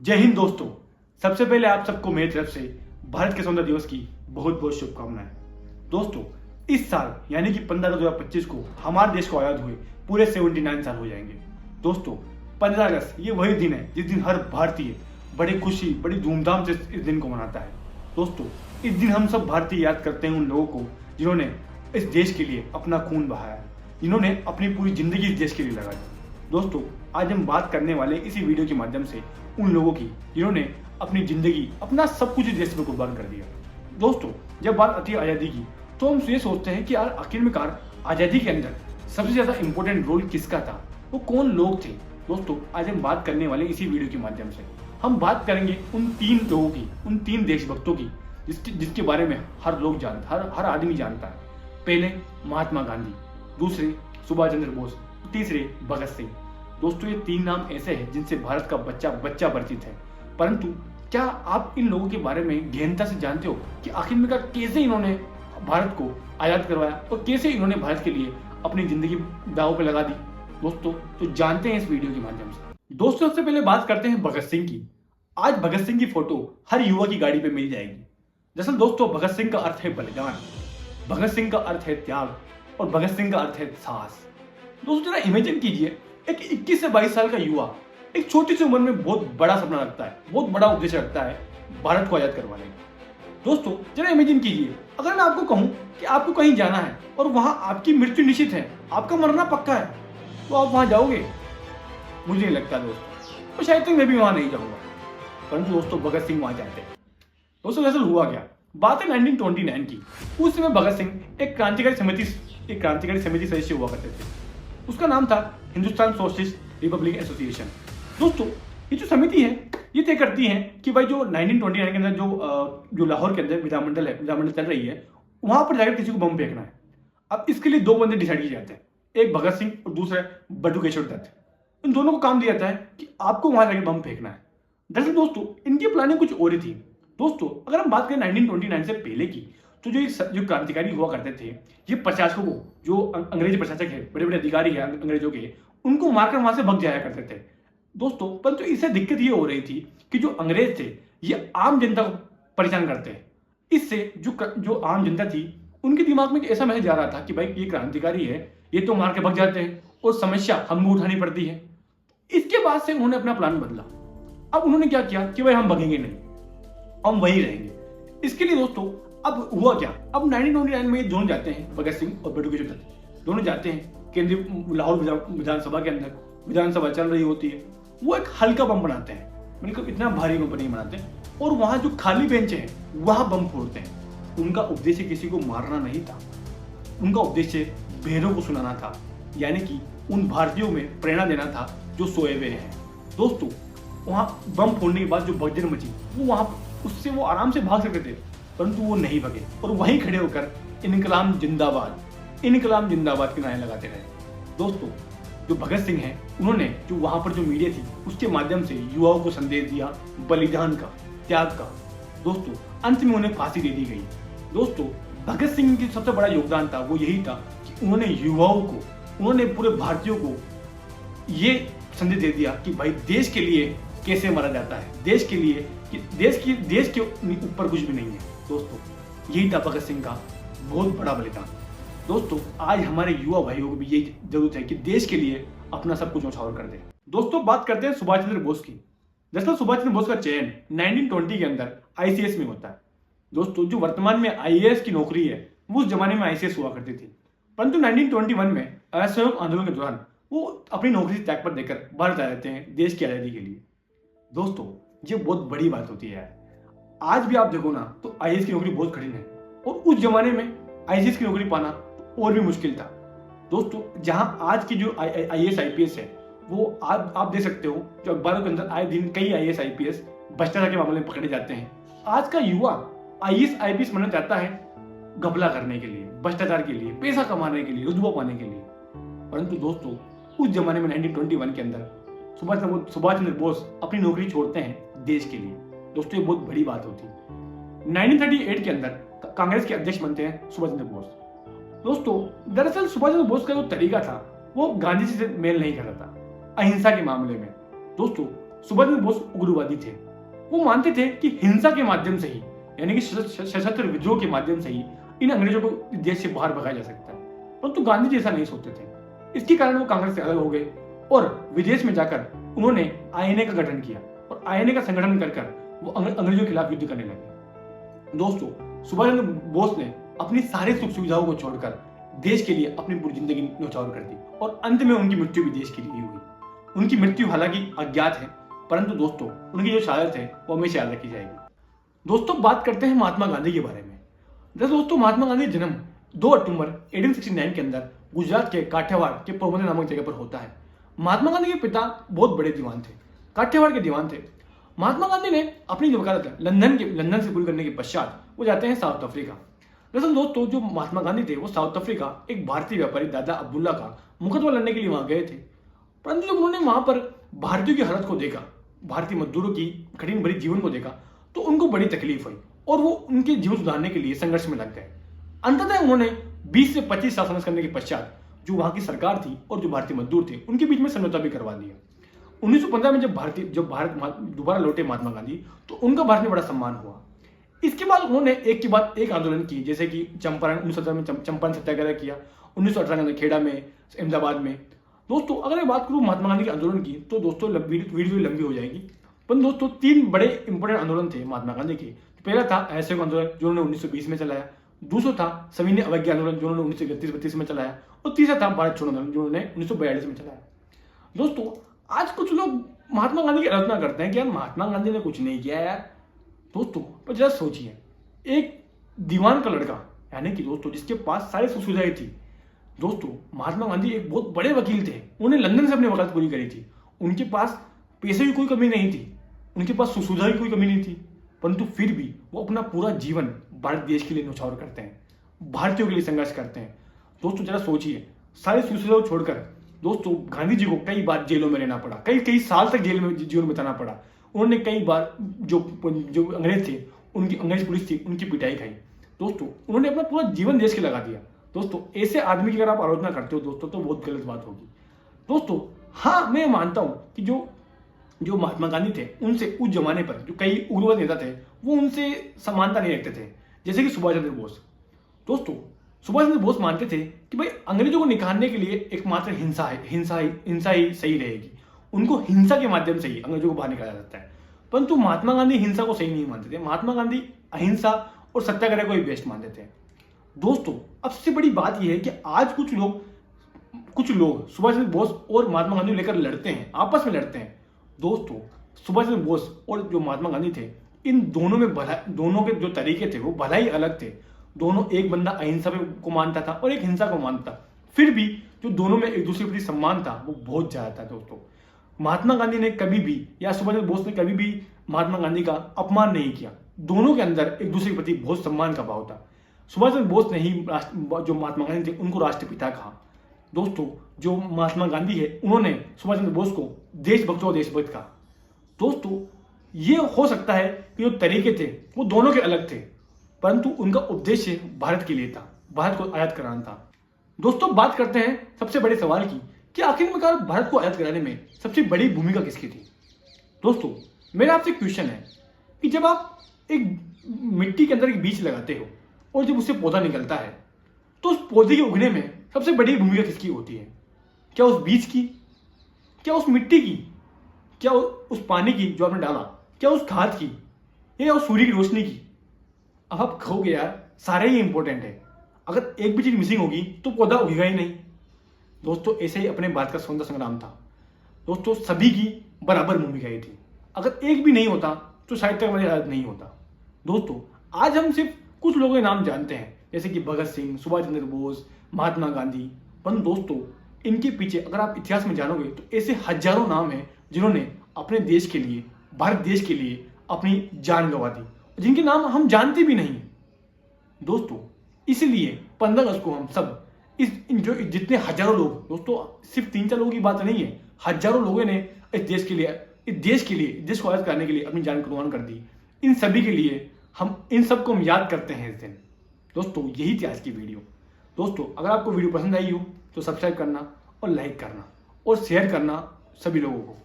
जय हिंद दोस्तों। सबसे पहले आप सबको मेरी तरफ से भारत के स्वतंत्रता दिवस की बहुत बहुत शुभकामनाएं। दोस्तों, इस साल यानी कि 15 अगस्त 2025 को हमारे देश को आजाद हुए पूरे 79 साल हो जाएंगे। दोस्तों, 15 अगस्त ये वही दिन है जिस दिन हर भारतीय बड़ी खुशी बड़ी धूमधाम से इस दिन को मनाता है। दोस्तों, इस दिन हम सब भारतीय याद करते हैं उन लोगों को जिन्होंने इस देश के लिए अपना खून बहाया, जिन्होंने अपनी पूरी जिंदगी इस देश के लिए लगाई। दोस्तों, आज हम बात करने वाले इसी वीडियो के माध्यम से उन लोगों की जिन्होंने अपनी जिंदगी अपना सब कुछ इस देश में कुर्बान कर दिया। दोस्तों, जब बात आती है आज़ादी की तो हम ये सोचते हैं कि यार आखिरकार आज़ादी के अंदर सबसे ज़्यादा इंपॉर्टेंट रोल किसका था, वो कौन लोग थे। दोस्तों, आज हम बात करने वाले इसी वीडियो के माध्यम से हम बात करेंगे उन 3 लोगों की, उन 3 देशभक्तों की जिसके बारे में हर लोग जानता, हर आदमी जानता है। पहले महात्मा गांधी, दूसरे सुभाष चंद्र बोस, तीसरे भगत सिंह। दोस्तों, ये 3 नाम ऐसे हैं जिनसे भारत का बच्चा परिचित है। परंतु क्या आप इन लोगों के बारे में गहनता से जानते हो कि आखिरकार कैसे इन्होंने भारत को आजाद करवाया और कैसे इन्होंने भारत के लिए अपनी जिंदगी दांव पे लगा दी। दोस्तों, तो जानते हैं इस वीडियो के माध्यम से। दोस्तों, सबसे पहले बात करते हैं भगत सिंह की। आज भगत सिंह की फोटो हर युवा की गाड़ी पे मिल जाएगी। दरअसल दोस्तों, भगत सिंह का अर्थ है बलिदान, भगत सिंह का अर्थ है त्याग और भगत सिंह का अर्थ है साहस। दोस्तों, जरा इमेजिन कीजिए, एक 21 से 22 साल का युवा एक छोटी सी उम्र में बहुत बड़ा सपना रखता है, बहुत बड़ा उद्देश्य रखता है भारत को आजाद करवाने का। दोस्तों, जरा इमेजिन कीजिए, अगर मैं आपको कहूं कि आपको कहीं जाना है और वहां आपकी मृत्यु निश्चित है, आपका मरना पक्का है, तो आप वहां जाओगे? मुझे नहीं लगता दोस्तों, तो शायद तक मैं भी वहां नहीं जाऊंगा। परंतु दोस्तों, भगत सिंह वहां जाते हैं। दोस्तों, दरअसल हुआ क्या, बात है 1929 की। उस समय भगत सिंह एक क्रांतिकारी समिति सदस्य हुआ करते थे। उसका नाम था हिंदुस्तान सोशलिस्ट रिपब्लिक एसोसिएशन। दोस्तों, ये जो समिति है ये तय करती है कि भाई जो 1929 के अंदर जो लाहौर के अंदर विधानमंडल चल रही है, वहां पर जाकर किसी को बम फेंकना है। अब इसके लिए 2 बंदे डिसाइड किए जाते हैं, एक भगत सिंह और दूसरा बटुकेश्वर दत्त। इन दोनों को काम दिया जाता है कि आपको वहां जाकर बम फेंकना है। दरअसल दोस्तों, इनकी प्लानिंग कुछ और ही थी। दोस्तों, अगर हम बात करें 1929 से पहले की, तो जो क्रांतिकारी हुआ करते थे, ये प्रशासकों को, जो अंग्रेजी प्रशासक है, बड़े बड़े अधिकारी हैं अंग्रेजों के, उनको मारकर वहां से भग जाया करते थे। दोस्तों, परंतु इससे दिक्कत ये हो रही थी कि जो अंग्रेज थे ये आम जनता को परेशान करते हैं। इससे जो आम जनता थी उनके दिमाग में ऐसा मैसेज जा रहा था कि भाई ये क्रांतिकारी है, ये तो मार के भग जाते हैं और समस्या हमको उठानी पड़ती है। इसके बाद से उन्होंने अपना प्लान बदला। अब उन्होंने क्या किया कि भाई हम भगेंगे नहीं, हम वही रहेंगे। इसके लिए दोस्तों अब हुआ क्या, अब 1929 में ये दोनों जाते हैं, भगत सिंह और बटुकेश्वर दत्त दोनों जाते हैं केंद्रीय लाहौर विधानसभा के अंदर। विधानसभा चल रही होती है, वो एक हल्का बम बनाते हैं, मतलब इतना भारी बम नहीं बनाते, और वहां जो खाली बेंच है वहां बम फोड़ते हैं। उनका उद्देश्य किसी को मारना नहीं था, उनका उद्देश्य भेड़ों को सुनाना था, यानी कि उन भारतीयों में प्रेरणा देना था जो सोए हुए हैं। दोस्तों, वहां बम फोड़ने के बाद जो भगदड़ मची, वो वहां उससे वो आराम से भाग सकते थे, परंतु वो नहीं भगे और वहीं खड़े होकर इनकलाब जिंदाबाद के नारे लगाते रहे। दोस्तों, जो भगत सिंह हैं, उन्होंने जो वहां पर जो मीडिया थी उसके माध्यम से युवाओं को संदेश दिया बलिदान का, त्याग का। दोस्तों, अंत में उन्हें फांसी दे दी गई। दोस्तों, भगत सिंह की सबसे बड़ा योगदान था वो यही था कि उन्होंने युवाओं को, उन्होंने पूरे भारतीयों को ये संदेश दे दिया कि भाई देश के लिए कैसे मरा जाता है, देश के लिए कि देश के ऊपर कुछ भी नहीं है। दोस्तों, यही था भगत सिंह का बहुत बड़ा बलिदान। दोस्तों, आज हमारे युवा भाइयों को भी ये जरूरत है कि देश के लिए अपना सब कुछ न्यौछावर कर दे। दोस्तों, बात करते हैं सुभाष चंद्र बोस की। दरअसल सुभाष चंद्र बोस का चयन 1920 के अंदर आईसीएस में होता है। दोस्तों, जो वर्तमान में आईएएस की नौकरी है वो उस जमाने में आईसीएस हुआ करती थी, परंतु 1921 में असहयोग आंदोलन के दौरान वो अपनी नौकरी से त्याग पर देकर भारत आ जाते हैं देश की आजादी के लिए। दोस्तों, ये बहुत बड़ी बात होती है। आज भी आप देखो ना तो आईएएस की नौकरी बहुत कठिन है, और उस जमाने में आईसीएस की नौकरी पाना और भी मुश्किल था। दोस्तों, जहां आज की जो आईएएस आईपीएस है वो आप देख सकते हो, जो अखबारों के अंदर आए दिन कई आईएएस आईपीएस भ्रष्टाचार के मामले में पकड़े जाते हैं। आज का युवा आईएएस आईपीएस बनना चाहता है घपला करने के लिए, भ्रष्टाचार के लिए, पैसा कमाने के लिए, रुतबा पाने के लिए। परंतु दोस्तों, उस जमाने में 1921 के अंदर सुभाष चंद्र बोस अपनी नौकरी छोड़ते हैं देश के लिए। दोस्तों, ये बहुत बड़ी बात होती है। 1938 के अंदर कांग्रेस के अध्यक्ष बनते हैं सुभाष चंद्र बोस। दोस्तों, दरअसल सुभाष चंद्र बोस का जो तरीका था वो गांधी जी से मेल नहीं कर रहा था अहिंसा के मामले में। दोस्तों, सुभाष चंद्र बोस उग्रवादी थे। वो मानते थे कि हिंसा के माध्यम से ही, यानी कि सशस्त्र विद्रोह के माध्यम से ही इन अंग्रेजों को देश से बाहर भगाया जा सकता है। परंतु गांधी जी ऐसा नहीं सोचते थे। इसके कारण वो कांग्रेस से अलग हो गए और विदेश में जाकर उन्होंने आईएनए का गठन किया और आईएनए का संगठन कर वो अंग्रेजों के खिलाफ युद्ध करने लगे। दोस्तों, सुभाष चंद्र बोस ने अपनी सारी सुख सुविधाओं को छोड़कर देश के लिए अपनी पूरी जिंदगी न्यौछावर कर दी और अंत में उनकी मृत्यु भी देश के लिए हुई। उनकी मृत्यु हालांकि अज्ञात है, परंतु दोस्तों उनकी जो शहादत है वो हमेशा याद रखी जाएगी। दोस्तों, बात करते हैं महात्मा गांधी के बारे में। दोस्तों, महात्मा गांधी का जन्म 2 अक्टूबर 1869 के अंदर गुजरात के काठियावाड़ के पोरबंदर नामक जगह पर होता है। महात्मा गांधी के पिता बहुत बड़े दीवान थे, काठियावाड़ के दीवान थे। महात्मा गांधी ने अपनी जो वकालत लंदन से पूरी करने के पश्चात वो जाते हैं साउथ अफ्रीका। दरअसल दोस्तों, जो महात्मा गांधी थे वो साउथ अफ्रीका एक भारतीय व्यापारी दादा अब्दुल्ला का मुकदमा लड़ने के लिए वहां गए थे। परंतु जब उन्होंने वहां पर भारतीयों की हालत को देखा, भारतीय मजदूरों की कठिन भरी जीवन को देखा, तो उनको बड़ी तकलीफ हुई और वो उनके जीवन सुधारने के लिए संघर्ष में लग गए। अंततः उन्होंने 20 से 25 साल संघर्ष करने के पश्चात जो वहां की सरकार थी और जो भारतीय मजदूर थे उनके बीच में समझौता भी करवा दिया। 1915 में जब भारत दोबारा लौटे महात्मा गांधी, तो उनका भारत में बड़ा सम्मान हुआ। इसके बाद उन्होंने एक के बाद एक आंदोलन किए, जैसे कि चंपारण 1917 में चंपारण सत्याग्रह किया, 1918 के अंदर खेड़ा में, अहमदाबाद में। दोस्तों, अगर मैं बात करूं महात्मा गांधी के आंदोलन की, तो दोस्तों वीडियो लंबी हो जाएगी। पर दोस्तों 3 बड़े इंपोर्टेंट आंदोलन थे महात्मा गांधी के। पहला था असहयोग आंदोलन जो उन्होंने 1920 में चलाया, दूसरा था सविनय अवज्ञा आंदोलन जो उन्होंने 1931-32 में चलाया, और तीसरा था भारत छोड़ो आंदोलन जो उन्होंने 1942 में चलाया। दोस्तों, आज कुछ लोग महात्मा गांधी की आलोचना करते हैं कि यार महात्मा गांधी ने कुछ नहीं किया यार। दोस्तों, पर जरा सोचिए, एक दीवान का लड़का, यानी कि दोस्तों जिसके पास सारी सुख सुविधाएं थी। दोस्तों, महात्मा गांधी एक बहुत बड़े वकील थे, उन्होंने लंदन से अपनी वकालत पूरी करी थी। उनके पास पैसे की कोई कमी नहीं थी, उनके पास सुख सुविधा की कोई कमी नहीं थी, परंतु फिर भी वो अपना पूरा जीवन भारत देश के लिए न्यौछावर करते हैं, भारतीयों के लिए संघर्ष करते हैं। दोस्तों, जरा सोचिए, सारी सुख सुविधाओं छोड़कर दोस्तों गांधी जी को कई बार जेलों में रहना पड़ा, कई साल तक जेल में जीवन बिताना पड़ा। उन्होंने कई बार जो अंग्रेज थे, उनकी अंग्रेज पुलिस थी, उनकी पिटाई खाई। दोस्तों, उन्होंने अपना पूरा जीवन देश के लगा दिया। दोस्तों, ऐसे आदमी की अगर आप आलोचना करते हो दोस्तों, तो बहुत गलत बात होगी। दोस्तों, हाँ, मैं मानता हूं कि जो महात्मा गांधी थे, उनसे उस जमाने पर जो कई उग्रवादी नेता थे वो उनसे समानता नहीं रखते थे, जैसे कि सुभाष चंद्र बोस। दोस्तों, सुभाष चंद्र बोस मानते थे कि भाई अंग्रेजों को निकालने के लिए एकमात्र हिंसा ही सही रहेगी। उनको हिंसा के माध्यम से ही अंग्रेजों को बाहर निकाला जाता है। परंतु महात्मा गांधी हिंसा को सही नहीं मानते थे। महात्मा गांधी अहिंसा और सत्याग्रह को ही बेस्ट मानते थे। दोस्तों, अब सबसे बड़ी बात यह है कि आज कुछ लोग सुभाष चंद्र बोस और महात्मा गांधी को लेकर लड़ते हैं, आपस में लड़ते हैं। दोस्तों, सुभाष चंद्र बोस और जो महात्मा गांधी थे, इन दोनों के जो तरीके थे वो भला ही अलग थे। दोनों, एक बंदा अहिंसा को मानता था और एक हिंसा को मानता था, फिर भी जो दोनों में एक दूसरे के प्रति सम्मान था वो बहुत ज्यादा था। दोस्तों, महात्मा गांधी ने कभी भी या सुभाष चंद्र बोस ने कभी भी महात्मा गांधी का अपमान नहीं किया। दोनों के अंदर एक दूसरे के प्रति बहुत सम्मान का भाव था। सुभाष चंद्र बोस ने ही जो महात्मा गांधी थे उनको राष्ट्रपिता कहा। दोस्तों, जो महात्मा गांधी है उन्होंने सुभाष चंद्र बोस को देशभक्त और देशभक्त कहा। दोस्तों, ये हो सकता है कि जो तरीके थे वो दोनों के अलग थे, परंतु उनका उद्देश्य भारत के लिए था, भारत को आजाद कराना था। दोस्तों, बात करते हैं सबसे बड़े सवाल की कि आखिरकार भारत को आजाद कराने में सबसे बड़ी भूमिका किसकी थी। दोस्तों, मेरा आपसे क्वेश्चन है कि जब आप एक मिट्टी के अंदर एक बीज लगाते हो और जब उससे पौधा निकलता है, तो उस पौधे के उगने में सबसे बड़ी भूमिका किसकी होती है? क्या उस बीज की, क्या उस मिट्टी की, क्या उस पानी की जो आपने डाला, क्या उस खाद की, या उस सूर्य की रोशनी की? अब आप कहोगे यार सारे ही इंपॉर्टेंट है, अगर एक भी चीज मिसिंग होगी तो पौधा उगेगा ही नहीं। दोस्तों, ऐसे ही अपने भारत का स्वतंत्रता संग्राम था। दोस्तों, सभी की बराबर भूमिकाएं थी, अगर एक भी नहीं होता तो शायद तक हमारी आजाद नहीं होता। दोस्तों, आज हम सिर्फ कुछ लोगों के नाम जानते हैं, जैसे कि भगत सिंह, सुभाष चंद्र बोस, महात्मा गांधी, पर दोस्तों इनके पीछे अगर आप इतिहास में जानोगे तो ऐसे हजारों नाम हैं जिन्होंने अपने देश के लिए, भारत देश के लिए अपनी जान गंवा दी, जिनके नाम हम जानते भी नहीं। दोस्तों, इसलिए 15 अगस्त को हम सब जो जितने हजारों लोग, दोस्तों सिर्फ 3-4 लोगों की बात नहीं है, हजारों लोगों ने इस देश को आजाद करने के लिए अपनी जान कुर्बान कर दी। इन सभी के लिए इन सबको हम याद करते हैं इस दिन। दोस्तों, यही थी आज की वीडियो। दोस्तों, अगर आपको वीडियो पसंद आई हो तो सब्सक्राइब करना और लाइक करना और शेयर करना सभी लोगों को।